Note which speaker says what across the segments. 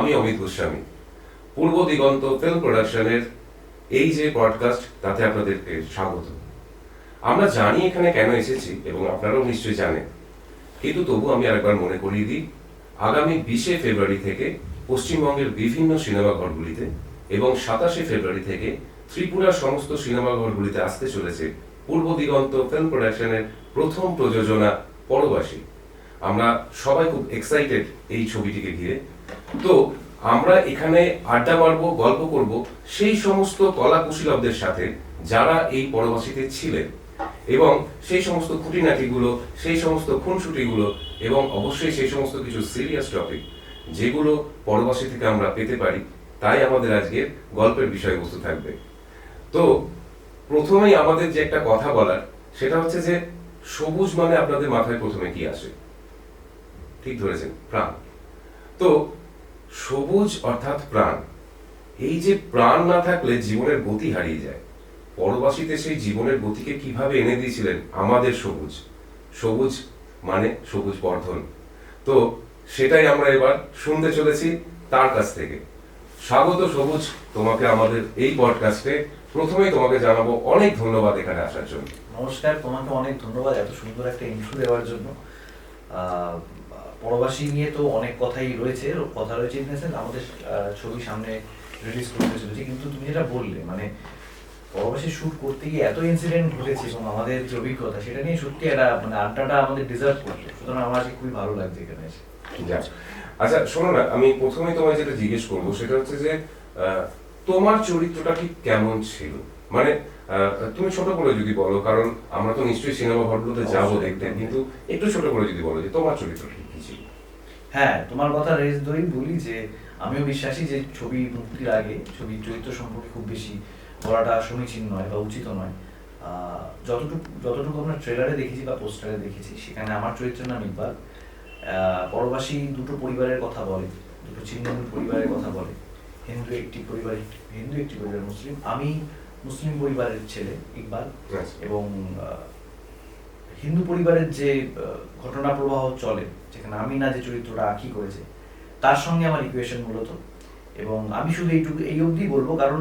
Speaker 1: আমি অমিত গোস্বামী, পূর্ব দিগন্ত ফিল্ম প্রোডাকশনের এই যে পডকাস্ট তাতে আপনাদেরকে স্বাগত। আমরা জানি এখানে কেন এসেছি এবং আপনারাও নিশ্চয়ই জানেন, কিন্তু তবু আমি আরেকবার মনে করিয়ে দিই, আগামী 20শে ফেব্রুয়ারি থেকে পশ্চিমবঙ্গের বিভিন্ন সিনেমাঘরগুলিতে এবং 27শে ফেব্রুয়ারি থেকে ত্রিপুরার সমস্ত সিনেমাঘরগুলিতে আসতে চলেছে পূর্ব দিগন্ত ফিল্ম প্রোডাকশনের প্রথম প্রযোজনা পরবাসী। আমরা সবাই খুব এক্সাইটেড এই ছবিটিকে ঘিরে। তো আমরা এখানে আড্ডা মারবো, গল্প করব সেই সমস্ত কলা কুশীলবদের সাথে যারা এই পরবাসীতে ছিলেন, এবং সেই সমস্ত খুঁটিনাটিগুলো, সেই সমস্ত খুনসুটিগুলো, এবং অবশ্যই সেই সমস্ত কিছু সিরিয়াস টপিক যেগুলো পরবাসী থেকে আমরা পেতে পারি, তাই আমাদের আজকের গল্পের বিষয়বস্তু থাকবে। তো প্রথমেই আমাদের যে একটা কথা বলার, সেটা হচ্ছে যে সবুজ মানে আপনাদের মাথায় প্রথমে কি আসে? ঠিক ধরেছেন, প্রাণ। তো সবুজ অর্থাৎ প্রাণ। এই যে প্রাণ না থাকলে জীবনের গতি হারিয়ে যায়। পরবাসীতে সেই জীবনের গতিকে কিভাবে এনে দিয়েছিলেন আমাদের সবুজ। সবুজ মানে সবুজ বর্ধন। তো সেটাই আমরা এবার শুনতে চলেছি তার কাছ থেকে। স্বাগত সবুজ তোমাকে আমাদের এই পডকাস্টে। প্রথমেই তোমাকে জানাবো অনেক ধন্যবাদ এখানে আসার জন্য।
Speaker 2: নমস্কার, তোমাকে অনেক ধন্যবাদ এত সুন্দর একটা ইন্ট্রো দেওয়ার জন্য। পরবাসী নিয়ে তো অনেক কথাই রয়েছে, কথা রয়েছে আমাদের ছবি সামনে রিলিজ করতে চলেছে, কিন্তু তুমি যেটা বললে মানে পরবাসী শুট করতে গিয়ে এত ইনসিডেন্ট ঘটেছে এবং আমাদের যে অভিজ্ঞতা সেটা নিয়ে সত্যি একটা মানে আড্ডাটা আমাদের ডিজার্ভ করছে। সুতরাং আমার আজকে খুবই ভালো লাগছে এখানে এসে।
Speaker 1: আচ্ছা শোনো না, আমি প্রথমেই তোমায় যেটা জিজ্ঞেস করবো সেটা হচ্ছে যে তোমার চরিত্রটা ঠিক কেমন ছিল? মানে তুমি ছোট করে যদি বলো, কারণ আমরা তো নিশ্চয়ই সিনেমা হলগুলোতে যাবো দেখতে, কিন্তু একটু ছোট করে যদি বলো যে তোমার চরিত্রটা ঠিক কি ছিল?
Speaker 2: হ্যাঁ, তোমার কথা রেস ধরেই বলি যে আমিও বিশ্বাসী যে ছবি মুক্তির আগে ছবির চরিত্র সম্পর্কে খুব বেশি বলাটা সমীচীন নয় বা উচিত নয়। যতটুকু আমরা ট্রেলারে দেখেছি বা পোস্টারে দেখেছি, সেখানে আমার চরিত্রের নাম ইকবাল। পরবাসী দুটো পরিবারের কথা বলে, দুটো ছিন্নমূল পরিবারের কথা বলে। হিন্দু একটি পরিবার মুসলিম। আমি মুসলিম পরিবারের ছেলে ইকবাল, এবং হিন্দু পরিবারের যে ঘটনা প্রবাহ চলে, যেখানে আমি না যে চরিত্রটা আঁকি করেছে তার সঙ্গে আমার ইকুয়েশন মূলত। এবং আমি শুধু এই অবধি বলবো, কারণ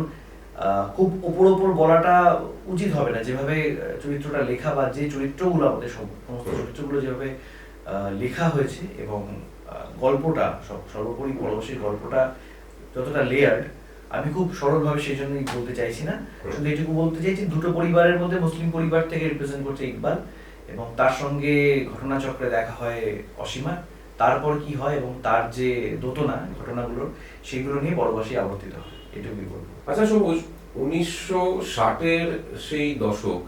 Speaker 2: খুব ওপর বলাটা উচিত হবে না। যেভাবে চরিত্রটা লেখা বা যে চরিত্রগুলো আমাদের সমস্ত চরিত্রগুলো যেভাবে লেখা হয়েছে, এবং গল্পটা সর্বোপরি পরবাসীর গল্পটা যতটা লেয়ার্ড, আমি খুব সরলভাবে সেই জন্যই বলতে চাইছি না। শুধু এটুকু বলতে চাইছি, দুটো পরিবারের মধ্যে মুসলিম পরিবার থেকে রিপ্রেজেন্ট করছে ইকবাল, এবং তার সঙ্গে ঘটনাচক্রে দেখা হয় অসীমা। তারপর কি হয় এবং তার যে দোতনা ঘটনাগুলো, সেগুলো নিয়ে পরবাসী আবর্তিত হয়, এটুকুই বলবো।
Speaker 1: আচ্ছা সবুজ, 1960-এর সেই দশক,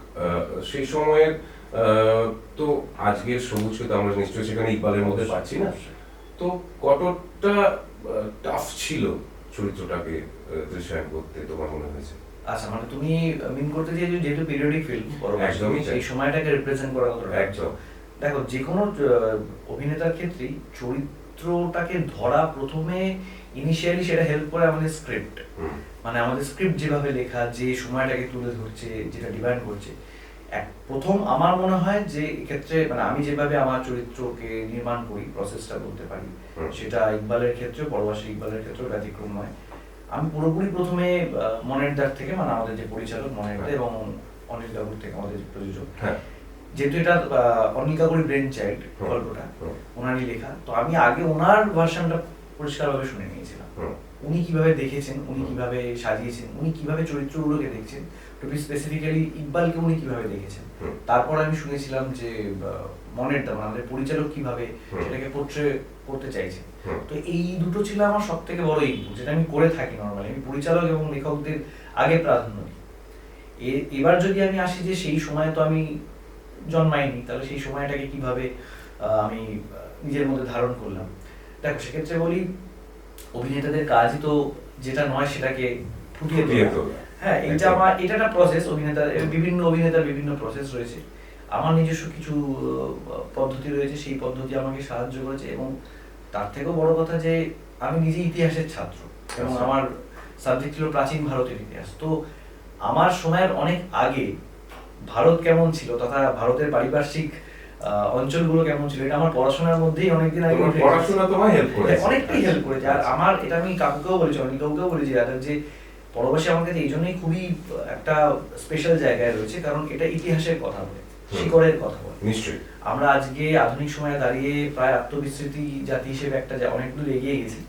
Speaker 1: সেই সময়ের তো আজকের সবুজকে তো আমরা নিশ্চয়ই সেখানে ইকবালের মধ্যে পাচ্ছি না। তো কতটা টাফ ছিল চরিত্রটাকে দৃশ্যায়ন করতে তোমার মনে হয়েছে?
Speaker 2: আচ্ছা, মানে তুমি মিন করতে চাইছো যেহেতু পিরিয়ডিক ফিল্ম,
Speaker 1: একদমই
Speaker 2: এই সময়টাকে রিপ্রেজেন্ট করা হতো।
Speaker 1: একদম।
Speaker 2: দেখো, যে কোনো অভিনেতার ক্ষেত্রেই চরিত্রটাকে ধরা প্রথমে ইনিশিয়ালি সেটা হেল্প করে আমাদের স্ক্রিপ্ট। মানে আমাদের স্ক্রিপ্ট যেভাবে লেখা, যে সময়টাকে তুলে ধরছে, যেটা ডিমান্ড করছে। প্রথম আমার মনে হয় যে এক্ষেত্রে মানে আমি যেভাবে আমার চরিত্রকে নির্মাণ করি, প্রসেসটা বলতে পারি, সেটা ইকবালের ক্ষেত্রে, পরবাসী ইকবালের ক্ষেত্রে ব্যতিক্রম নয়। আমি পুরোপুরি প্রথমে মনের দাগ থেকে, মানে আমাদের যে পরিচালক মনের দাগ এবং অনিল কাপুর থেকে আমাদের যে প্রযোজক, যেহেতু এটা অনিল কাপুরের ব্রেন চাইল্ড গল্পটা, ওনারই লেখা, তো আমি আগে ওনার ভার্সনটা পরিষ্কারভাবে শুনে নিয়েছিলাম। উনি কিভাবে দেখেছেন, উনি কিভাবে সাজিয়েছেন, উনি কিভাবে চরিত্রগুলোকে দেখছেন, টু বি স্পেসিফিক্যালি ইকবালকে উনি কিভাবে দেখেছেন। তারপর আমি শুনেছিলাম যে মনের দাম আমাদের পরিচালক কিভাবে সেটাকে পোট্রে করতে চাইছেন। তো এই দুটো ছিল আমার সব থেকে বড় ইনপুট, যেটা আমি করে থাকি নর্মালি। আমি পরিচালক এবং লেখকদের আগে প্রাধান্য দিই। এবার যদি আমি আসি যে সেই সময় তো আমি জন্মাইনি, তাহলে সেই সময়টাকে কিভাবে আমি নিজের মধ্যে ধারণ করলাম। দেখো, সেক্ষেত্রে বলি, অভিনেতাদের কাজই তো যেটা নয় সেটাকে ফুটিয়ে তোলা। হ্যাঁ, এটা একটা প্রসেস। বিভিন্ন অভিনেতার বিভিন্ন প্রসেস রয়েছে। আমার নিজস্ব কিছু পদ্ধতি রয়েছে, সেই পদ্ধতি আমাকে সাহায্য করেছে। এবং তার থেকেও বড় কথা যে আমি নিজে ইতিহাসের ছাত্র, এবং আমার সাবজেক্ট ছিল প্রাচীন ভারতের ইতিহাস। তো আমার সময়ের অনেক আগে ভারত কেমন ছিল তথা ভারতের পারিপার্শ্বিক অঞ্চলগুলো কেমন ছিল, এটা আমার পড়াশোনার মধ্যেই অনেকদিন আগে
Speaker 1: তোমার পড়াশোনা তোমায় হেল্প করেছে,
Speaker 2: অনেকটাই হেল্প করেছে। আর আমার এটা আমি কাকুকেও বলেছি, অনেক কাকুকেও বলেছি যে পরবাসী আমার কাছে এই জন্যই খুবই একটা স্পেশাল জায়গায় রয়েছে, কারণ এটা ইতিহাসের কথা বলে, শিকড়ের কথা বলে।
Speaker 1: নিশ্চয়ই
Speaker 2: আমরা আজকে আধুনিক সময়ে দাঁড়িয়ে প্রায় আত্মবিস্মৃতি জাতি হিসেবে একটা অনেক দূর এগিয়ে গেছি।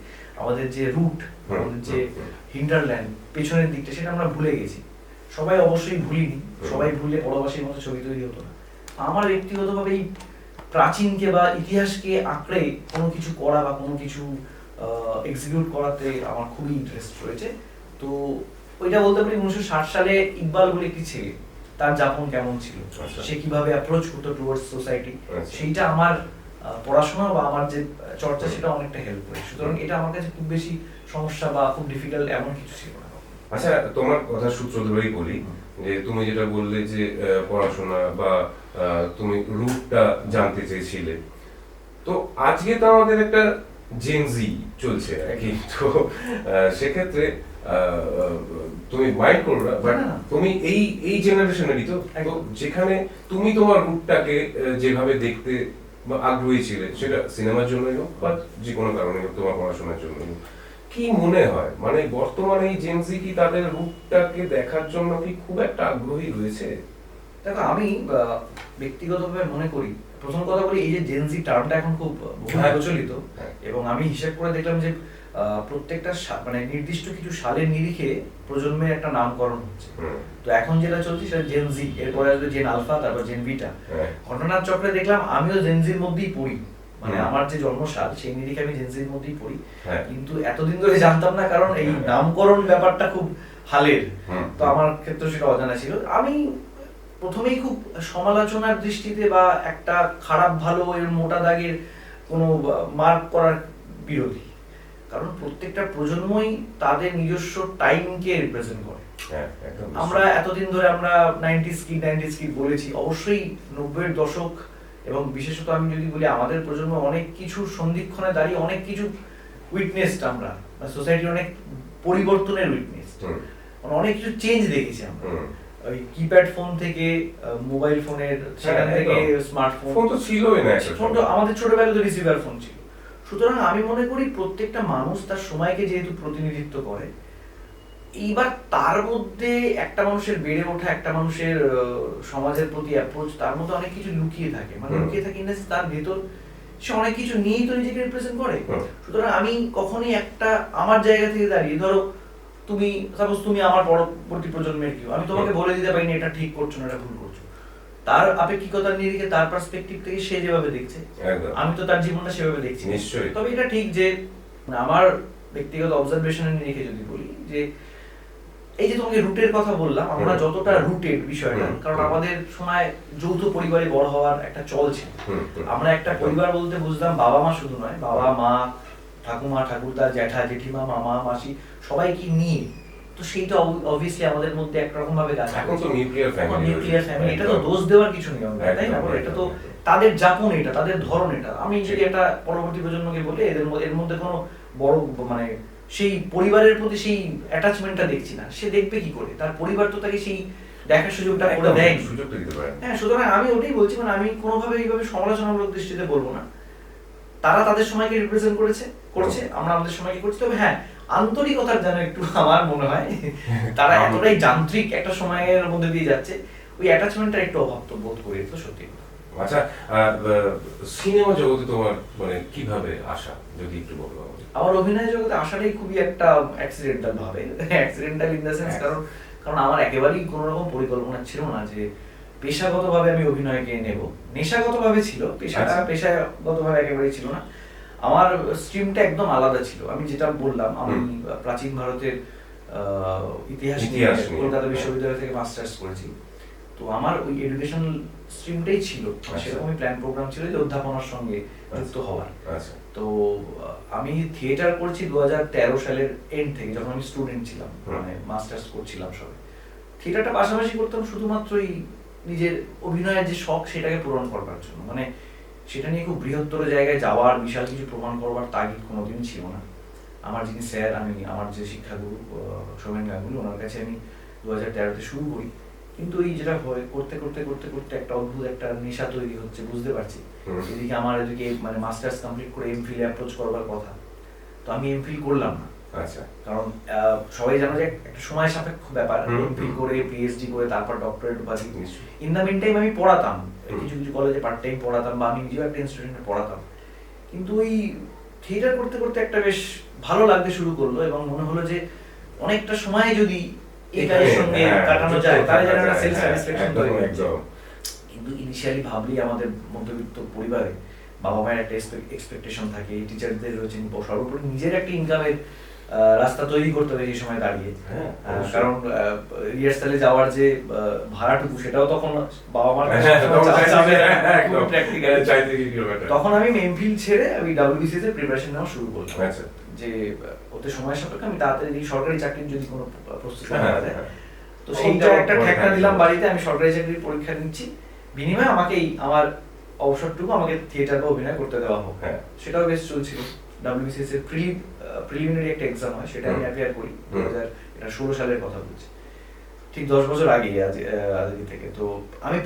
Speaker 2: আমাদের যে রুট, আমাদের যে হিন্টারল্যান্ড, পেছনের দিকটা, সেটা আমরা ভুলে গেছি। সবাই অবশ্যই ভুলিনি, সবাই ভুলে পরবাসীর মতো ছবি তৈরি হতো না। আমার ব্যক্তিগতভাবে এই প্রাচীনকে বা ইতিহাসকে আঁকড়ে কোনো কিছু করা বা কোনো কিছু এক্সিকিউট করাতে আমার খুবই ইন্টারেস্ট রয়েছে। তো ওইটা বলতে পারি 1960 সালে ইকবাল বলে একটি ছেলে, তার যাপন কেমন ছিল, সে কিভাবে অ্যাপ্রোচ করতো টুয়ার্ডস সোসাইটি, সেইটা আমার পড়াশোনা বা আমার যে চর্চা সেটা অনেকটা হেল্প করে। সুতরাং এটা আমার কাছে খুব বেশি সমস্যা বা খুব ডিফিকাল্ট এমন কিছু ছিল না।
Speaker 1: আচ্ছা, তোমার কথা সূত্র ধরেই বলি যে তুমি যেটা বললে যে পড়াশোনা বা তুমি রুটটা জানতে চেয়েছিলে, তো আজকে তো আমাদের একটা জেনজি চলছে আর কি, তো সেক্ষেত্রে তুমি মাইন্ড করো না, বাট তুমি এই জেনারেশনেরই তো, যেখানে তুমি তোমার রুটটাকে যেভাবে দেখতে বা আগ্রহী ছিলে, সেটা সিনেমার জন্যই হোক বা যে কোনো কারণে হোক, তোমার পড়াশোনার জন্য হোক, কি মনে হয় মানে বর্তমানে এই জেনজি কি তাদের রূপটাকে দেখার জন্য কি খুব একটা আগ্রহী রয়েছে?
Speaker 2: দেখো, আমি ব্যক্তিগতভাবে মনে করি, প্রথম কথা বলি, এই যে জেনজি টার্মটা এখন খুব বহু প্রচলিত, এবং আমি হিসাব করে দেখলাম যে প্রত্যেকটা মানে নির্দিষ্ট কিছু সালের নিরিখে প্রজন্মের একটা নামকরণ হচ্ছে। তো এখন যেটা চলছে সেটা জেনজি, এরপরে আসবে জেন আলফা, তারপর জেন বিটা। ঘটনার চক্রে দেখলাম আমিও জেনজির মধ্যেই পড়ি, মানে আমার যে জন্মসাল সেই নিরিখে আমি জেনজির মধ্যেই পড়ি, কিন্তু এতদিন ধরে জানতাম না, কারণ এই নামকরণ ব্যাপারটা খুব হালের, তো আমার ক্ষেত্রে সেটা অজানা ছিল। আমি প্রথমেই খুব সমালোচনার দৃষ্টিতে বা একটা খারাপ ভালো এর মোটা দাগের কোনো মার্ক করার বিরোধী, কারণ প্রত্যেকটা প্রজন্মই তাদের নিজস্ব টাইমকে রিপ্রেজেন্ট করে। আমরা এতদিন ধরে আমরা 90s কিড বলেছি, অবশ্যই 90-এর দশক এবং বিশেষত আমি যদি বলি আমাদের প্রজন্ম অনেক কিছু সন্ধিক্ষণে দাঁড়িয়ে অনেক কিছু উইটনেসড, আমরা সোসাইটির অনেক পরিবর্তনের উইটনেস, অনেক কিছু চেঞ্জ দেখেছি আমরা। ওই কিপ্যাড ফোন থেকে মোবাইল ফোনের, সেখান থেকে স্মার্টফোন,
Speaker 1: ফোন তো ছিলই না,
Speaker 2: ফোন তো আমাদের ছোটবেলায় তো রিসিভার ফোন ছিল। সুতরাং আমি মনে করি প্রত্যেকটা মানুষ তার সময়কে যেহেতু প্রতিনিধিত্ব করে, এইবার তার মধ্যে একটা মানুষের বেড়ে ওঠা, একটা মানুষের সমাজের প্রতি অ্যাপ্রোচ, তার মধ্যে অনেক কিছু লুকিয়ে থাকে, মানে লুকিয়ে থাকে ইন তার ভেতর সে অনেক কিছু নিয়েই তো নিজেকে রিপ্রেজেন্ট করে। সুতরাং আমি কখনোই একটা আমার জায়গা থেকে দাঁড়িয়ে, ধরো তুমি সাপোজ তুমি আমার পরবর্তী প্রজন্মের কেউ, আমি তোমাকে বলে দিতে পারি না এটা ঠিক করছো না, এটা ভুল করছো। তার আপেক্ষিকতার নিরিখে, তার পার্সপেক্টিভ থেকে সে যেভাবে দেখছে, আমি তো তার জীবনটা সেভাবে দেখছি। তবে এটা ঠিক যে আমার ব্যক্তিগত অবজারভেশনের নিরিখে যদি বলি, যে এই যে তোমাকে রুটের কথা বললাম, আমরা যতটা রুটেড বিষয়টা, কারণ আমাদের সময় যৌথ পরিবারে বড় হওয়ার একটা চল ছিল। আমরা একটা পরিবার বলতে বুঝলাম বাবা মা শুধু নয়, বাবা মা, ঠাকুমা ঠাকুরদা, জ্যাঠা জেঠিমা, মামা মাসি, সবাইকে নিয়ে। তো সেইটা অবভিয়াসলি আমাদের মধ্যে একরকম ভাবে কাজ।
Speaker 1: এখন তো নিউক্লিয়ার
Speaker 2: ফ্যামিলি, এটা তো দোষ দেওয়ার কিছু নেই, তাই না? এটা তো তাদের যাপন, এটা তাদের ধরন। এটা আমি যদি একটা পরবর্তী প্রজন্মকে বলি, এর মধ্যে কোনো বড় মানে সেই পরিবারের প্রতি সেই অ্যাটাচমেন্টটা দেখছি না, সে দেখবে কি করে? তার পরিবার তো তাকে সেই দেখার সুযোগটা করে দেয়,
Speaker 1: সুযোগটা দিতে পারে।
Speaker 2: হ্যাঁ, সুতরাং আমি ওটাই বলছি, মানে আমি কোনোভাবে এইভাবে সমালোচনামূলক দৃষ্টিতে বলবো না। তারা তাদের সময়কে রিপ্রেজেন্ট করছে, আমরা আমাদের সময়কে করছি। তবে হ্যাঁ, আন্তরিকতার যেন একটু আমার মনে হয় তারা এতটাই যান্ত্রিক একটা সময়ের মধ্যে দিয়ে যাচ্ছে, ওই অ্যাটাচমেন্টটা একটু অভাব তো বোধ করি, তো সত্যি।
Speaker 1: আচ্ছা, সিনেমা জগতে তোমার মানে কিভাবে আসা, যদি একটু বলো।
Speaker 2: আমার অভিনয় জগতে আসাটাই খুবই একটা অ্যাক্সিডেন্টাল ভাবে, অ্যাক্সিডেন্টাল ইন দ্য সেন্স, কারণ আমার একেবারেই কোনো রকম পরিকল্পনা ছিল না যে পেশাগতভাবে আমি অভিনয়কে নেব। নেশাগতভাবে ছিল, পেশাগতভাবে একেবারেই ছিল না। আমার স্ট্রিমটা একদম আলাদা ছিল। আমি যেটা বললাম, আমি প্রাচীন ভারতের ইতিহাস নিয়ে কলকাতা বিশ্ববিদ্যালয় থেকে মাস্টার্স করেছি। তো আমার ওই এডুকেশনাল স্ট্রিমটাই ছিল, সেরকমই প্ল্যান প্রোগ্রাম ছিল যে অধ্যাপনার সঙ্গে যুক্ত হওয়ার। তো আমি থিয়েটার করছি 2013 সালের এন্ড থেকে, যখন আমি স্টুডেন্ট ছিলাম, মানে মাস্টার্স করছিলাম সবে। থিয়েটারটা পাশাপাশি করতাম শুধুমাত্রই নিজের অভিনয়ের যে শখ সেটাকে পূরণ করবার জন্য, মানে সেটা নিয়ে খুব বৃহত্তর জায়গায় যাওয়ার, বিশাল কিছু প্রমাণ করবার তাগিদ কোনোদিন ছিল না। আমার যিনি স্যার, আমার যে শিক্ষাগুরু সৌমেন গাঙ্গুলি, ওনার কাছে আমি 2013-তে শুরু করি, কিন্তু এই যেটা হয় করতে করতে করতে করতে একটা অদ্ভুত একটা নেশা তৈরি হচ্ছে, বুঝতে পারছি।
Speaker 1: হুম।
Speaker 2: এদিকে আমার এদিকে মানে মাস্টার্স কমপ্লিট করে এমফিল অ্যাপ্রোচ করবার কথা, তো আমি এমফিল করলাম না।
Speaker 1: আচ্ছা।
Speaker 2: কারণ সবাই জানো যে একটা সময় সাপেক্ষ ব্যাপার,
Speaker 1: হুম,
Speaker 2: এমফিল
Speaker 1: হুম।
Speaker 2: করে পিএইচডি করে তারপর ডক্টরেট উপাধি।
Speaker 1: নিশ্চয়ই।
Speaker 2: ইন দ্য মিন টাইম আমি পড়াতাম,
Speaker 1: হুম।
Speaker 2: কিছু কিছু কলেজে পার্ট টাইম পড়াতাম বা আমি নিজেও একটা ইনস্টিটিউশনে পড়াতাম। কিন্তু ওই থিয়েটার করতে করতে একটা বেশ ভালো লাগতে শুরু করলো এবং মনে হলো যে অনেকটা সময় যদি এই কাজের সঙ্গে কাটানো যায় তাহলে যেন একটা সেলফ স্যাটিসফ্যাকশন তৈরি হয়। কিন্তু ইনিশিয়ালি ভাবলি আমাদের মধ্যবিত্ত পরিবারে বাবা মায়ের একটা এক্সপেকটেশন থাকে, টিচারদের রয়েছে, সর্বোপরি নিজের একটা ইনকামের রাস্তা তৈরি করতে হবে এই সময় দাঁড়িয়ে। কারণ রিহার্সালে যাওয়ার যে ভাড়াটুকু সেটাও তখন বাবা মার তখন আমি এমফিল ছেড়ে আমি ডাব্লিউবিসিএস এর প্রিপারেশন নেওয়া শুরু করলাম। যে ওতে সময় সাপেক্ষে আমি তাড়াতাড়ি সরকারি চাকরির যদি কোনো প্রস্তুতি নেওয়া যায়, তো সেইটা একটা ঠেকনা দিলাম বাড়িতে, আমি সরকারি চাকরির পরীক্ষা নিচ্ছি, বিনিময়ে আমাকে আমার অবসরটুকু আমাকে থিয়েটার বা অভিনয় করতে দেওয়া হোক। সেটাও বেশ চলছিল। ডাব্লিউবিসিএস এর প্রিলিমিনারি একটা এক্সাম হয়, সেটা আমি অ্যাপিয়ার করি 2016 সালের কথা বলছি, ঠিক 10 বছর আগে আজকে থেকে। তো আমি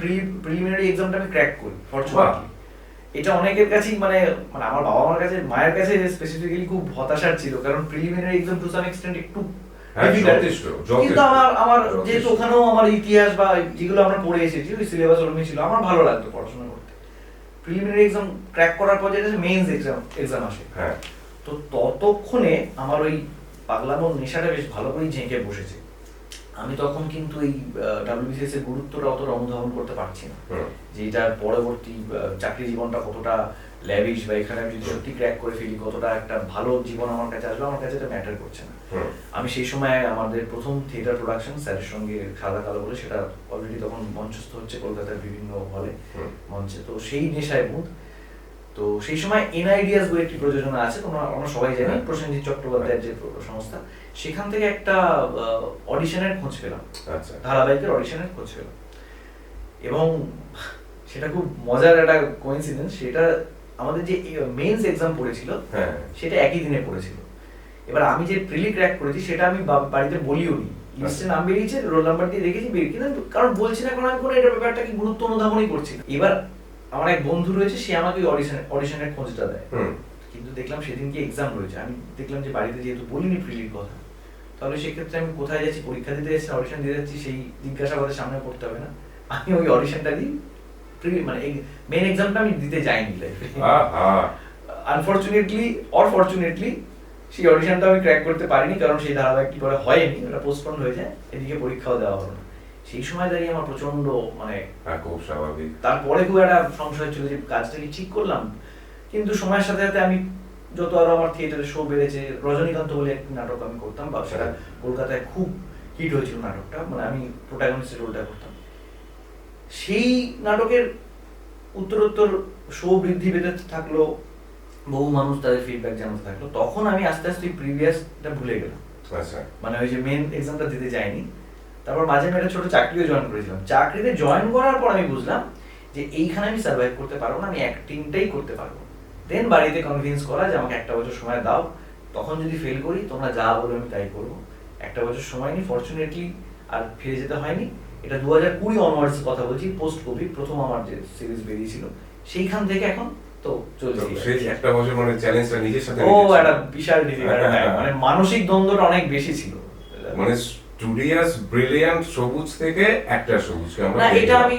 Speaker 2: প্রিলিমিনারি এক্সামটা আমি ক্র্যাক করি ফরচুনেটলি। এটা অনেকের কাছেই মানে আমার বাবা মার কাছে, মায়ের কাছে স্পেসিফিক্যালি খুব হতাশার ছিল, কারণ preliminary exam to some extent একটু কিন্তু আমার যেহেতু ওখানেও আমার ইতিহাস বা যেগুলো আমরা পড়ে এসেছি ওই সিলেবাস ওরকমই ছিল, আমার ভালো লাগতো পড়াশোনা করতে। প্রিলিমিনারি এক্সাম ক্র্যাক করার পর যেটা মেইনস এক্সাম আসে, তো ততক্ষণে আমার ওই পাগলামোর নেশাটা বেশ ভালো করেই ঝেঁকে বসেছে। আমি তখন কিন্তু এই ডাব্লিউবিসিএস এর গুরুত্বটা অতটা অনুধাবন করতে পারছি না, যে এটার পরবর্তী চাকরি জীবনটা কতটা ল্যাভিশ, বা এখানে আমি যদি সত্যি ক্র্যাক করে ফেলি কতটা একটা ভালো জীবন আমার কাছে আসবে, আমার কাছে এটা ম্যাটার করছে না। আমি সেই সময় আমাদের প্রথম থিয়েটার প্রোডাকশন স্যারের সঙ্গে সাদা কালো বলে, সেটা অলরেডি তখন মঞ্চস্থ হচ্ছে কলকাতার বিভিন্ন হলে মঞ্চে, তো সেই নেশায় মুখ। তো সেই সময় এনআইডিয়াস বলে একটি প্রযোজনা আছে, আমরা সবাই জানি, প্রসেনজিৎ চট্টোপাধ্যায়ের যে সংস্থা, সেখান থেকে একটা অডিশনের খোঁজ পেলাম, ধারাবাহিকের অডিশনের খোঁজ পেলাম। এবং সেটা খুব মজার একটা কোইন্সিডেন্স, সেটা আমাদের যে মেইনস এক্সাম পড়েছিল সেটা একই দিনে পড়েছিল। এবার আমি যে প্রিলি ক্র্যাক করেছি সেটা আমি বাড়িতে বলিও নি, লিস্টে নাম বেরিয়েছে, রোল নাম্বার দিয়ে রেখেছি, কিন্তু কারণ বলছি না, কারণ আমি কোনো এটা ব্যাপারটা কি গুরুত্ব অনুধাবনই করছি না। এবার আমার এক বন্ধু রয়েছে, সে আমাকে অডিশনের খোঁজটা দেয়, কিন্তু দেখলাম সেদিনকে এক্সাম রয়েছে। আমি দেখলাম যে বাড়িতে যেহেতু বলিনি প্রিলির কথা, তাহলে সেক্ষেত্রে আমি কোথায় যাচ্ছি, পরীক্ষা দিতে যাচ্ছি, অডিশন দিতে যাচ্ছি, সেই জিজ্ঞাসাবাদের সামনে পড়তে হবে না, আমি ওই অডিশনটা দিই, মানে মেইন এক্সামটা আমি দিতে যাইনি লাইফে। আনফরচুনেটলি অর ফরচুনেটলি সেই অডিশনটা আমি ক্র্যাক করতে পারিনি, কারণ সেই ধারাবাহিকটি পরে হয়নি, ওটা পোস্টপোন হয়ে যায়, এদিকে পরীক্ষাও দেওয়া হলো না। সেই সময় দাঁড়িয়ে আমার প্রচন্ড মানে
Speaker 1: খুব স্বাভাবিক,
Speaker 2: তারপরে খুব একটা সংশয় ছিল যে কাজটা কি ঠিক করলাম। কিন্তু সময়ের সাথে সাথে আমি যত আরো আমার থিয়েটারের শো বেড়েছে, রজনীকান্ত বলে একটি নাটক আমি করতাম, বা সেটা কলকাতায় খুব হিট হয়েছিল নাটকটা, মানে আমি প্রোটাগনিস্টের রোলটা করতাম। সেই নাটকের উত্তরোত্তর শো বৃদ্ধি পেতে থাকলো, বহু মানুষ তাদের ফিডব্যাক জানাতে থাকলো, তখন আমি আস্তে আস্তে প্রিভিয়াসটা ভুলে গেলাম, মানে ওই যে মেন এক্সামটা দিতে যাইনি। তারপর মাঝে আমি একটা ছোট চাকরিও জয়েন করেছিলাম। চাকরিতে জয়েন করার পর আমি বুঝলাম যে এইখানে আমি সার্ভাইভ করতে পারবো না, আমি অ্যাক্টিংটাই করতে পারবো। দেন বাড়িতে কনভিন্স করা যে আমাকে একটা বছর সময় দাও, তখন যদি ফেল করি তোমরা যা বলো আমি তাই করবো। একটা বছর সময় নিই, ফরচুনেটলি আর ফিরে যেতে হয়নি। এটা 2020 অনওয়ার্ডস কথা বলছি, পোস্ট কোভিড প্রথম আমার যে সিরিজ বেরিয়েছিল, সেইখান থেকে এখন তো চলছে।
Speaker 1: সেই একটা বছর মানে চ্যালেঞ্জটা নিজের সাথে
Speaker 2: একটা বিশাল ডিফিকাল্ট টাইম, মানে মানসিক দ্বন্দ্বটা অনেক বেশি ছিল।
Speaker 1: মানে স্টুডিয়াস ব্রিলিয়ান্ট সবুজ থেকে একটা সবুজ,
Speaker 2: না এটা আমি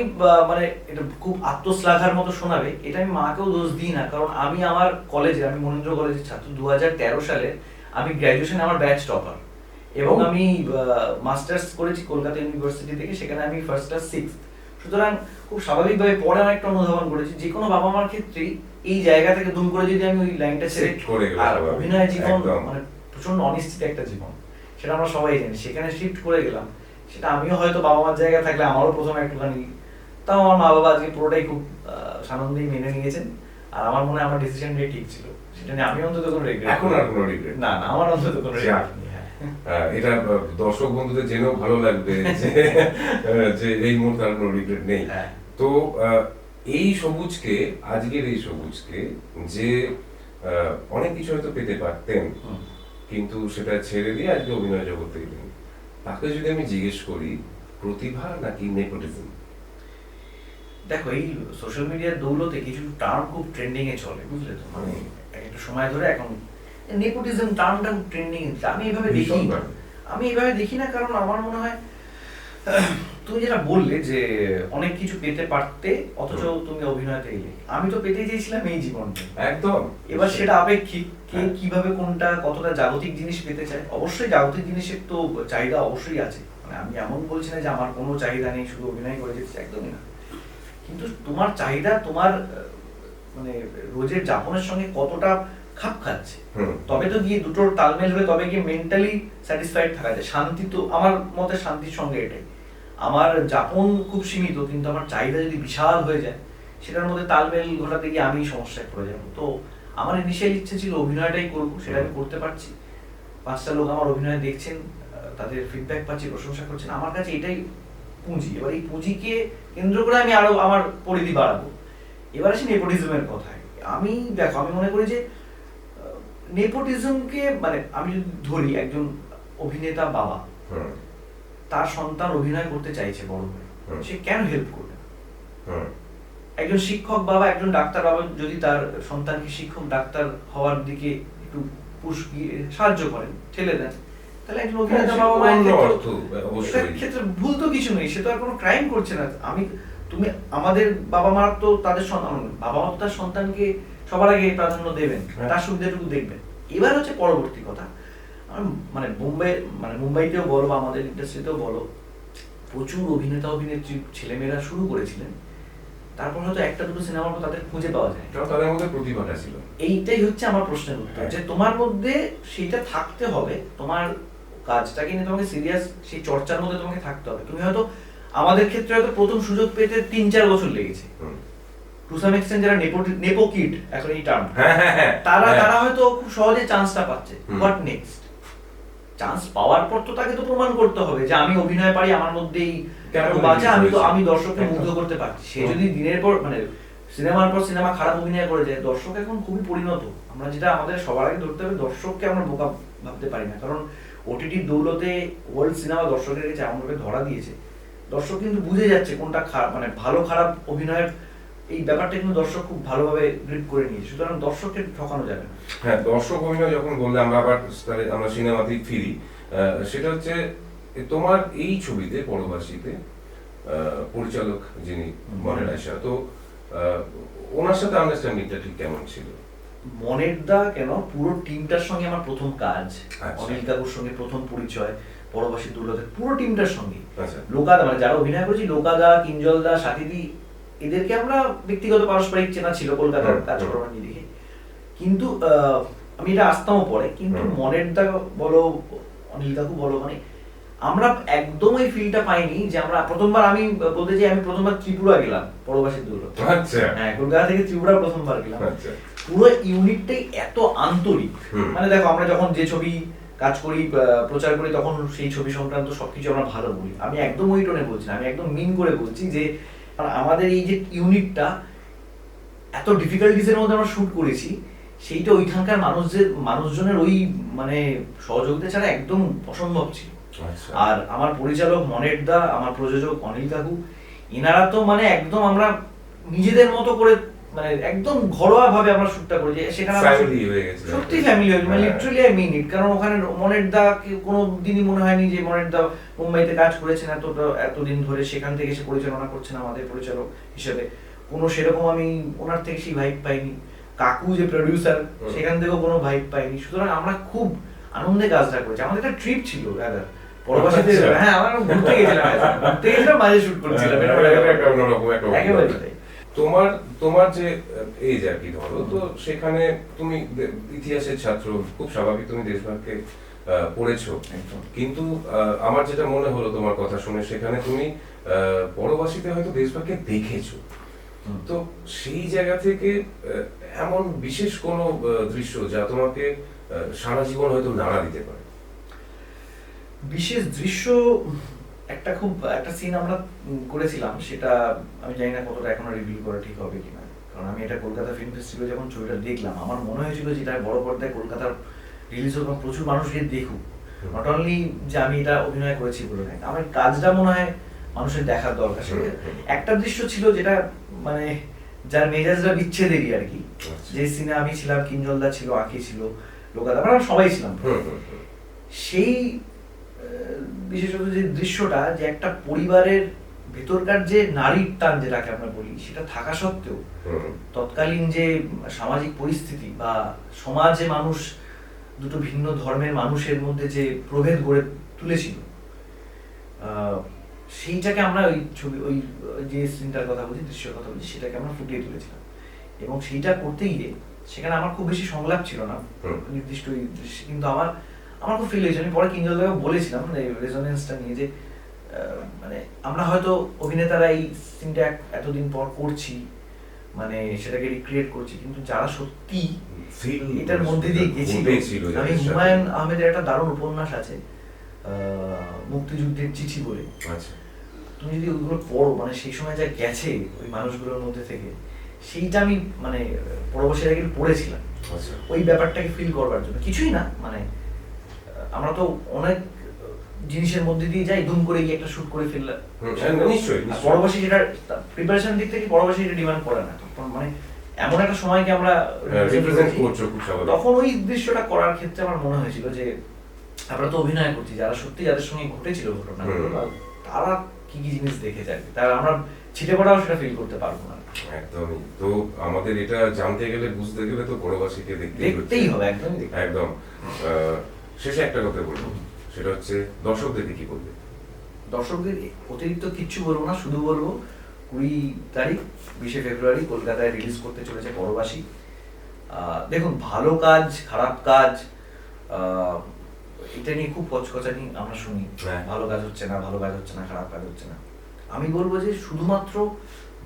Speaker 2: মানে এটা খুব আত্মশ্লাঘার মতো শোনাবে, এটা আমি মাকেও দোষ দিই না, কারণ আমি আমার কলেজে, আমি মহেন্দ্র কলেজের ছাত্র, 2013 সালে আমি গ্র্যাজুয়েশনে আমার ব্যাচ টপার, এবং আমি মাস্টার্স করেছি কলকাতা ইউনিভার্সিটি থেকে, সেখানে আমি ফার্স্ট ক্লাস 6th। সুতরাং খুব স্বাভাবিকভাবে পড়ে অনেকটা অনুধাবন করেছি। যে কোনো বাবা মার ক্ষেত্রেই এই জায়গা থেকে দুম করে যদি আমি ওই লাইনটা সিলেক্ট
Speaker 1: করে,
Speaker 2: আর অভিনয় জীবন মানে প্রচন্ড অনিশ্চিত একটা জীবন, সেটা আমরা সবাই জানি, সেখানে শিফট করে গেলাম। সেটা আমিও হয়তো বাবা মার জায়গা থাকলে আমারও প্রথমে একটুখানি, তাও আমার মা বাবা আজকে পুরোটাই খুব সানন্দেই মেনে নিয়েছেন, আর আমার মনে হয় আমার ডিসিশনটাই ঠিক ছিল, সেটা নিয়ে আমি অন্তত কোনো রিগ্রেট,
Speaker 1: এখন আর কোনো রিগ্রেট
Speaker 2: না, আমার অন্তত কোনো রিগ্রেট নেই।
Speaker 1: এটা দর্শক বন্ধুদের জেনেও ভালো লাগবে যে এই মুহূর্তে আর কোনো রিগ্রেট নেই। তো এই সবুজকে, আজকের এই সবুজকে, যে অনেক কিছু হয়তো পেতে পারতেন কিন্তু সেটা ছেড়ে দিয়ে আজকে অভিনয় জগতে এলেন, তাকে যদি আমি জিজ্ঞেস করি প্রতিভা নাকি নেপোটিজম?
Speaker 2: দেখো, এই সোশ্যাল মিডিয়ার দৌলতে কিছু টার্ম খুব ট্রেন্ডিং এ চলে, বুঝলে তো, মানে একটা সময় ধরে এখন নেপোটিজম টার্মটা খুব ট্রেন্ডিং। আমি এইভাবে দেখি
Speaker 1: ভীষণভাবে।
Speaker 2: আমি এইভাবে দেখি না, কারণ আমার মনে হয় তুমি যেটা বললে যে অনেক কিছু পেতে পারতে অথচ তুমি অভিনয়তে এলে, আমি তো পেতে চেয়েছিলাম এই জীবনটা।
Speaker 1: একদম।
Speaker 2: এবার সেটা আপেক্ষিক, কে
Speaker 1: হ্যাঁ।
Speaker 2: কিভাবে কোনটা কতটা জাগতিক জিনিস পেতে চায়। অবশ্যই জাগতিক জিনিসের তো চাহিদা অবশ্যই আছে, মানে আমি এমন বলছি না যে আমার কোনো চাহিদা নেই, শুধু অভিনয় করে যেতে চাই, একদমই না। কিন্তু তোমার চাহিদা তোমার মানে রোজের যাপনের সঙ্গে কতটা খাপ খাচ্ছে,
Speaker 1: হুম।
Speaker 2: তবে তো গিয়ে দুটোর তালমেল হলে তবে গিয়ে মেন্টালি স্যাটিসফাইড থাকা যায়। শান্তি তো আমার মতে শান্তির সঙ্গে এটাই। আমার যাপন খুব সীমিত, কিন্তু আমার চাহিদা যদি বিশাল হয়ে যায়, সেটার মধ্যে তালমেল ঘটাতে গিয়ে আমি সমস্যায় পড়ে যাবো। তো আমার ইনিশিয়াল ইচ্ছে ছিল অভিনয়টাই করবো, সেটা আমি করতে পারছি। 5টা লোক আমার অভিনয় দেখছেন, তাদের ফিডব্যাক পাচ্ছি, প্রশংসা করছেন, আমার কাছে এটাই পুঁজি। এবার এই পুঁজিকে কেন্দ্র করে আমি আরো আমার পরিধি বাড়াবো। এবার আসি নেপোটিজমের কথায়। আমি দেখো, আমি মনে করি যে নেপোটিজমকে, মানে আমি যদি ধরি একজন অভিনেতা বাবা, তার সন্তান অভিনয় করতে চাইছে বড় হয়ে, সে কেন হেল্প করবে? একজন শিক্ষক বাবা, একজন ডাক্তার বাবা যদি তার সন্তানকে শিক্ষক ডাক্তার হওয়ার দিকে একটু সাহায্য করেন, ঠেলে দেন, তাহলে একজন অভিনেতা বাবা মায়ের ক্ষেত্রে ভুল তো কিছু নেই, সে তো আর কোনো ক্রাইম করছে না। তুমি আমাদের বাবা মার তো তাদের বাবা মা তো তার সন্তানকে সবার আগে প্রাধান্য দেবেন, তার সুবিধাটুকু দেখবেন। এবার হচ্ছে পরবর্তী কথা, মানে মুম্বাইতেও বলো বা আমাদের ইন্ডাস্ট্রিতেও বলো, প্রচুর অভিনেতা অভিনেত্রী ছেলেমেয়েরা শুরু করেছিলেন, তারপর হয়তো একটা দুটো সিনেমার পর তাদের খুঁজে পাওয়া যায়,
Speaker 1: তাদের মধ্যে প্রতিভাটা ছিল।
Speaker 2: এইটাই হচ্ছে আমার প্রশ্নের উত্তর, যে তোমার মধ্যে সেইটা থাকতে হবে, তোমার কাজটাকে নিয়ে তোমাকে সিরিয়াস সেই চর্চার মধ্যে তোমাকে থাকতে হবে। তুমি হয়তো আমাদের ক্ষেত্রে হয়তো প্রথম সুযোগ পেতে 3-4 বছর লেগেছে, টু সাম এক্সটেন্ট যারা নেপো কিড, এখন এই টার্ম, তারা হয়তো খুব সহজে চান্সটা পাচ্ছে। What next? চান্স পাওয়ার পর তো তাকে তো প্রমাণ করতে হবে যে আমি অভিনয় পারি, আমার মধ্যেই বাঁচা, আমি দর্শককে মুগ্ধ করতে পারছি। সে যদি দিনের পর মানে সিনেমার পর সিনেমা খারাপ অভিনয় করে যায়, দর্শক এখন খুবই পরিণত। আমরা যেটা আমাদের সবার আগে ধরতে হবে, দর্শককে আমরা বোকা ভাবতে পারি না, কারণ ওটিটির দৌলতে ওয়ার্ল্ড সিনেমা দর্শকের কাছে এমনভাবে ধরা দিয়েছে, দর্শক কিন্তু বুঝে যাচ্ছে কোনটা মানে ভালো খারাপ অভিনয়ের এই ব্যাপারটা কিন্তু দর্শক খুব ভালোভাবে গ্রিপ করে নিয়েছে। সুতরাং দর্শককে ঠকানো যাবে না।
Speaker 1: হ্যাঁ, দর্শক অভিনয় যখন বললে আমরা আবার আমরা সিনেমাতে ফিরি, সেটা হচ্ছে তোমার এই ছবিতে পরবাসীতে পরিচালক যিনি মনের আয়শা, তো ওনার সাথে আন্ডারস্ট্যান্ডিংটা ঠিক কেমন ছিল?
Speaker 2: মনের দা কেন, পুরো টিমটার সঙ্গে আমার প্রথম কাজ,
Speaker 1: আচ্ছা।
Speaker 2: অনিল কাকুর সঙ্গে প্রথম পরিচয়, পরবাসী দৌলতের পুরো টিমটার সঙ্গে।
Speaker 1: আচ্ছা।
Speaker 2: লোকাদা, মানে যারা অভিনয় করেছি, লোকাদা, কিঞ্জল দা, সাথীদি, এদেরকে আমরা ব্যক্তিগত পারস্পরিক চেনা ছিল কলকাতার কাজ করার দেখে, কিন্তু আমি এটা আসতামও পরে। কিন্তু মনের দা বলো, অনিল কাকু বলো, মানে আমরা একদম ওই ফিলটা পাইনি যে আমরা প্রথমবার, আমি বলতে চাই আমি প্রথমবার ত্রিপুরা গেলাম পরবাসী দৌলত।
Speaker 1: আচ্ছা।
Speaker 2: হ্যাঁ, কলকাতা থেকে ত্রিপুরা প্রথমবার গেলাম।
Speaker 1: আচ্ছা।
Speaker 2: পুরো ইউনিটটাই এত আন্তরিক, মানে দেখো আমরা যখন যে ছবি কাজ করি, প্রচার করি, তখন সেই ছবি সংক্রান্ত সবকিছু আমরা ভালো বলি। আমি একদম ওই টোনে বলছি না, আমি একদম মিন করে বলছি যে আমাদের এই যে ইউনিটটা এত ডিফিকাল্টিসের মধ্যে আমরা শুট করেছি, সেইটা ওইখানকার মানুষজনের ওই মানে সহযোগিতা ছাড়া একদম অসম্ভব ছিল। আর আমার পরিচালক মনের দা, আমার প্রযোজক অনিল কাকু, এনারা তো মানে একদম আমরা নিজেদের মতো করে, মানে একদম ঘরোয়া ভাবে আমরা শুটটা করেছি। সেখানে সত্যি ফ্যামিলি হয়ে গেছে, মানে লিটারালি আই মিন ইট। কারণ ওখানে মনের দা কোনো দিনই মনে হয়নি যে মনের দা মুম্বাইতে কাজ করেছেন এতদিন ধরে, সেখান থেকে এসে পরিচালনা করছেন আমাদের পরিচালক হিসেবে, কোনো সেরকম আমি ওনার থেকে সেই ভাইব পাইনি। কাকু যে প্রডিউসার, সেখান থেকেও কোনো ভাইব পাইনি। সুতরাং আমরা খুব আনন্দে কাজটা করেছি। আমাদের একটা ট্রিপ ছিল দাদা পরবাসীতে। হ্যাঁ, আমরা ঘুরতে গেছিলাম, মাঝে শুট করছিলাম। একেবারে
Speaker 1: তোমার যে এই যে আর কি ধরো, তো সেখানে তুমি ইতিহাসের ছাত্র, খুব স্বাভাবিক তুমি দেশভাগকে পড়েছো, কিন্তু আমার যেটা মনে হলো তোমার কথা শুনে, সেখানে তুমি পরবাসীতে হয়তো দেশভাগকে দেখেছো, তো সেই জায়গা থেকে এমন বিশেষ কোনো দৃশ্য যা তোমাকে সারা জীবন হয়তো নাড়া দিতে পারে?
Speaker 2: বিশেষ দৃশ্য একটা সিন আমরা করেছিলাম, সেটা আমি জানি না কতটা এখনো রিভিল করা ঠিক হবে কিনা, কারণ আমি এটা কলকাতা ফিল্ম ফেস্টিভ্যালে যখন ছবিটা দেখলাম, আমার মনে হয়েছিল যে এটা বড় পর্দায় কলকাতার রিলিজ হোক, প্রচুর মানুষ গিয়ে দেখুক, নট অনলি যে আমি এটা অভিনয় করেছি বলে। আমার কাজটা মনে হয় মানুষের দেখার দরকার। একটা দৃশ্য ছিল যেটা মানে যার মেজাজটা বিচ্ছেদেরই আর কি, যে সিনে আমি ছিলাম, কিঞ্জলদা ছিল, আঁকি ছিল, লোকাদা, আমরা সবাই ছিলাম। সেই বিশেষত যে দৃশ্যটা, যে একটা পরিবারের ভেতরকার যে নারীর টান যেটাকে আমরা বলি, সেটা থাকা সত্ত্বেও তৎকালীন যে সামাজিক পরিস্থিতি বা সমাজে মানুষ, দুটো ভিন্ন ধর্মের মানুষের মধ্যে যে প্রভেদ গড়ে তুলেছিল, সেইটাকে আমরা ওই ছবি, ওই যে সিনটার কথা বলছি, দৃশ্যের কথা বলছি, সেটাকে আমরা ফুটিয়ে তুলেছিলাম। এবং সেইটা করতে গিয়ে সেখানে আমার খুব বেশি সংলাপ ছিল না নির্দিষ্ট ওই দৃশ্যে, কিন্তু আমার খুব ফিল হয়েছে। আমি পরে কিঞ্জলদাকে বলেছিলাম মানে রেজোনেন্সটা নিয়ে, যে মানে আমরা হয়তো অভিনেতারা এই সিনটা এতদিন পর করছি, মানে সেটাকে রিক্রিয়েট করছি, কিন্তু যারা সত্যি এটার মধ্যে দিয়ে গেছিল, আমি হুমায়ুন আহমেদের একটা দারুণ উপন্যাস আছে মুক্তিযুদ্ধের চিঠি বলে, তুমি যদি ওইগুলো পড়ো, মানে সেই সময় যা গেছে ওই মানুষগুলোর মধ্যে থেকে, সেইটা আমি মানে পরবর্তী আগে পড়েছিলাম ওই ব্যাপারটাকে ফিল করবার জন্য। কিছুই না, মানে আমরা তো অনেক জিনিসের মধ্যে দিয়ে যাই, দুম করে গিয়ে একটা শুট করে ফেললাম, পরবর্তী যেটা প্রিপারেশন দিক থেকে পরবর্তী এটা ডিমান্ড করে না, মানে এমন একটা সময়কে আমরা তখন ওই দৃশ্যটা করার ক্ষেত্রে আমার মনে হয়েছিল যে আমরা তো অভিনয় করছি, যারা সত্যি যাদের সঙ্গে ঘটেছিল ঘটনাগুলো, তারা কি কি জিনিস দেখে যাবে, তারা আমরা ছিটে পড়াও সেটা ফিল করতে পারবো না।
Speaker 1: একদমই। তো আমাদের এটা জানতে গেলে, বুঝতে গেলে তো বড়বাসীকে
Speaker 2: দেখতেই হবে।
Speaker 1: একদম। শেষে একটা কথা বলবো, সেটা হচ্ছে দর্শকদেরকে কি বলবে?
Speaker 2: দর্শকদের অতিরিক্ত কিচ্ছু বলবো না, শুধু বলবো 20 তারিখ 20 ফেব্রুয়ারি কলকাতায় রিলিজ করতে চলেছে বড়বাসী। দেখুন, ভালো কাজ খারাপ কাজ এটা নিয়ে খুব কচকচানি আমরা শুনি, ভালো কাজ হচ্ছে না, ভালো কাজ হচ্ছে না, খারাপ কাজ হচ্ছে না। আমি বলবো যে শুধুমাত্র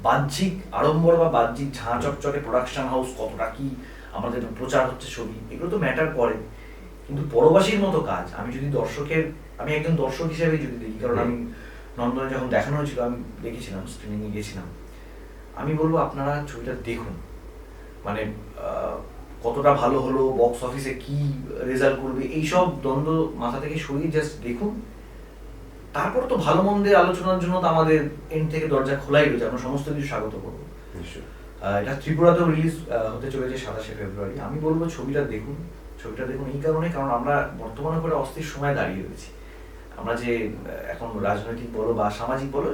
Speaker 2: বাহ্যিক আড়ম্বর বা বাহ্যিক ঝাঁ চকচকে প্রোডাকশন হাউস কতটা কি আমাদের প্রচার হচ্ছে ছবি, এগুলো তো ম্যাটার করে, কিন্তু পরবাসীর মতো কাজ আমি একজন দর্শক হিসেবে যদি দেখি, কারণ আমি নন্দনে যখন দেখানো হয়েছিল আমি দেখেছিলাম, স্ক্রিনিংয়ে গেছিলাম, আমি বলবো আপনারা ছবিটা দেখুন, মানে কতটা ভালো হলো, বক্স অফিসে কি রেজাল্ট করবে, এইসব দ্বন্দ্ব মাথা থেকে সরিয়ে জাস্ট দেখুন। তারপর তো ভালো মন্দে আলোচনার জন্য তো আমাদের এন্ড থেকে দরজা খোলাই রয়েছে, আমরা সমস্ত কিছু স্বাগত করবো। এটা ত্রিপুরাতেও রিলিজ হতে চলেছে 27 ফেব্রুয়ারি। আমি বলবো ছবিটা দেখুন এই কারণে, কারণ আমরা বর্তমানে করে অস্থির সময় দাঁড়িয়ে রয়েছি। আমরা যে এখন রাজনৈতিক বলো বা সামাজিক বলো,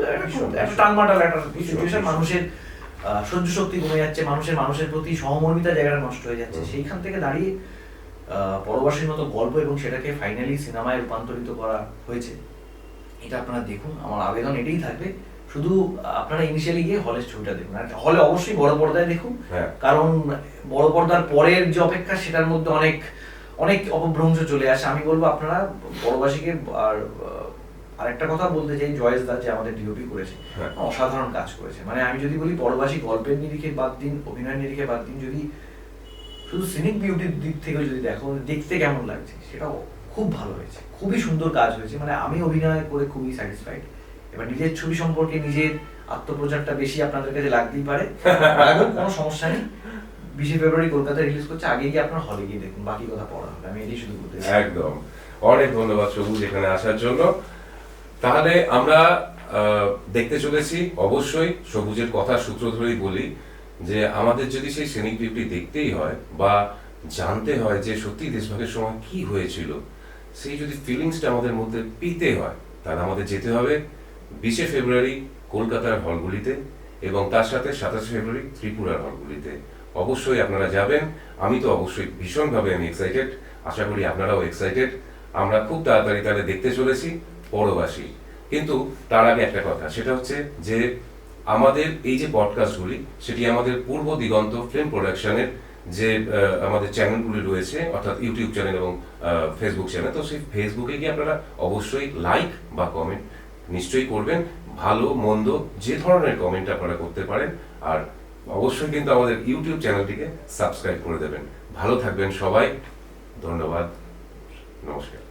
Speaker 2: একটা টালমাটাল একটা সিচুয়েশন, মানুষের সহ্য শক্তি কমে যাচ্ছে, মানুষের প্রতি সহমর্মিতা জায়গাটা নষ্ট হয়ে যাচ্ছে। সেইখান থেকে দাঁড়িয়ে পরবাসীর মতো গল্প, এবং সেটাকে ফাইনালি সিনেমায় রূপান্তরিত করা হয়েছে, এটা আপনারা দেখুন। আমার আবেদন এটাই থাকবে, শুধু আপনারা ইনিশিয়ালি গিয়ে হলের ছবিটা দেখুন, আর হলে অবশ্যই বড় পর্দায় দেখুন, কারণ বড় পর্দার পরের যে অপেক্ষা সেটার মধ্যে অনেক অপভ্রংশ চলে আসে। আমি বলবো আপনারা বড়বাসীকে, আর একটা কথা বলতে চাই, জয়েশ দা যে আমাদের ডিওপি করেছে, অসাধারণ কাজ করেছে। মানে আমি যদি বলি বড়বাসী গল্পের নিরিখে বাদ দিন, অভিনয়ের নিরিখে বাদ দিন, যদি শুধু সিনিক বিউটির দিক থেকে যদি দেখো দেখতে কেমন লাগছে, সেটাও খুব ভালো হয়েছে, খুবই সুন্দর কাজ হয়েছে। মানে আমি অভিনয় করে খুবই স্যাটিসফাইড। এবার নিজের ছবি সম্পর্কে নিজের আত্মপ্রচারটা বেশি আপনাদের কাছে লাগতেই পারে, কোনো সমস্যা নেই। 20 ফেব্রুয়ারি কলকাতায় রিলিজ করছে, আগে গিয়ে আপনার হলে গিয়ে দেখুন, বাকি কথা পড়া হবে। আমি এটাই শুধু বলতে চাই।
Speaker 1: একদম। অনেক ধন্যবাদ সবুজ এখানে আসার জন্য। তাহলে আমরা দেখতে চলেছি, অবশ্যই সবুজের কথা সূত্র ধরেই বলি যে আমাদের যদি সেই সিনিক বিউটি দেখতেই হয় বা জানতে হয় যে সত্যি দেশভাগের সময় কি হয়েছিল, সেই যদি ফিলিংসটা আমাদের মধ্যে পেতে হয়, তাহলে আমাদের যেতে হবে 20 ফেব্রুয়ারি কলকাতার হলগুলিতে, এবং তার সাথে 27 ফেব্রুয়ারি ত্রিপুরার হলগুলিতে। অবশ্যই আপনারা যাবেন, আমি তো অবশ্যই ভীষণভাবে আমি এক্সাইটেড, আশা করি আপনারাও এক্সাইটেড। আমরা খুব তাড়াতাড়ি তাহলে দেখতে চলেছি পরবাসী। কিন্তু তার আগে একটা কথা, সেটা হচ্ছে যে আমাদের এই যে পডকাস্টগুলি, সেটি আমাদের পূর্ব দিগন্ত ফিল্ম প্রোডাকশনের যে আমাদের চ্যানেলগুলি রয়েছে, অর্থাৎ ইউটিউব চ্যানেল এবং ফেসবুক চ্যানেল, তো সেই ফেসবুকে গিয়ে আপনারা অবশ্যই লাইক বা কমেন্ট নিশ্চয়ই করবেন। ভালো মন্দ যে ধরনের কমেন্ট আপনারা করতে পারেন, আর অবশ্যই কিন্তু আমাদের ইউটিউব চ্যানেলটিকে সাবস্ক্রাইব করে দেবেন। ভালো থাকবেন সবাই, ধন্যবাদ, নমস্কার।